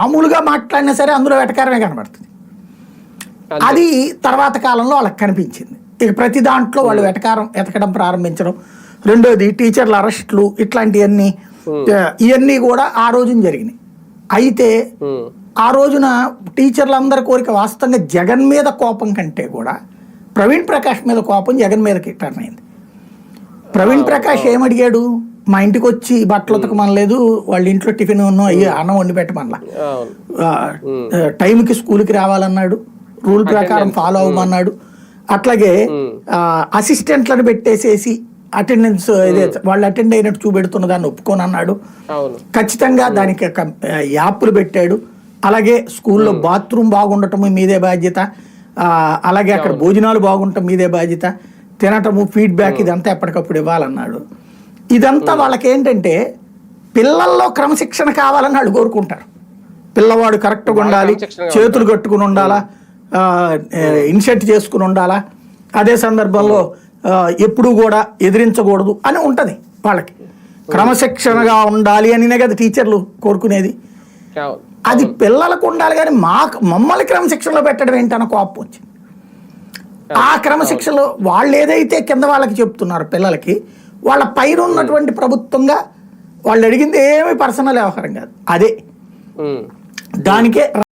మామూలుగా మాట్లాడినా సరే అందులో వెటకారమే కనబడుతుంది. అది తర్వాత కాలంలో వాళ్ళకి కనిపించింది. ఇక ప్రతి దాంట్లో వాళ్ళు వెటకారం ఎతకడం ప్రారంభించడం. రెండోది టీచర్ల అరెస్టులు ఇట్లాంటివన్నీ ఇవన్నీ కూడా ఆ రోజున జరిగినాయి. అయితే ఆ రోజున టీచర్లందరి కోరిక వాస్తవంగా జగన్ మీద కోపం కంటే కూడా ప్రవీణ్ ప్రకాష్ మీద కోపం జగన్ మీదకి టర్న్ అయింది. ప్రవీణ్ ప్రకాష్ ఏమడిగాడు, మా ఇంటికి వచ్చి బట్టలు ఉతకమనలేదు, వాళ్ళ ఇంట్లో టిఫిన్ అయ్యి అన్నం వండి పెట్టమనలా, టైంకి స్కూల్కి రావాలన్నాడు, రూల్ ప్రకారం ఫాలో అవ్వమన్నాడు. అట్లాగే అసిస్టెంట్లను పెట్టేసేసి అటెండెన్స్ వాళ్ళు అటెండ్ అయినట్టు చూపెడుతున్న దాన్ని ఒప్పుకొని అన్నాడు. ఖచ్చితంగా దానికి యాప్లు పెట్టాడు. అలాగే స్కూల్లో బాత్రూమ్ బాగుండటం మీదే బాధ్యత, అలాగే అక్కడ భోజనాలు బాగుండటం మీదే బాధ్యత, తినటము ఫీడ్బ్యాక్ ఇదంతా ఎప్పటికప్పుడు ఇవ్వాలన్నాడు. ఇదంతా వాళ్ళకి ఏంటంటే పిల్లల్లో క్రమశిక్షణ కావాలని వాళ్ళు కోరుకుంటారు. పిల్లవాడు కరెక్ట్గా ఉండాలి, చేతులు కట్టుకుని ఉండాలా, ఇన్షర్ట్ చేసుకుని ఉండాలా, అదే సందర్భంలో ఎప్పుడూ కూడా ఎదిరించకూడదు అని ఉంటుంది వాళ్ళకి. క్రమశిక్షణగా ఉండాలి అనినే కదా టీచర్లు కోరుకునేది. అది పిల్లలకు ఉండాలి, కానీ మమ్మల్ని క్రమశిక్షణలో పెట్టడం ఏంటన్న కోపం వచ్చింది. ఆ క్రమశిక్షణలో వాళ్ళు ఏదైతే కింద వాళ్ళకి చెప్తున్నారు పిల్లలకి, వాళ్ళ పైన ఉన్నటువంటి ప్రభుత్వంగా వాళ్ళు అడిగింది ఏమీ పర్సనల్ వ్యవహారం కాదు, అదే దానికే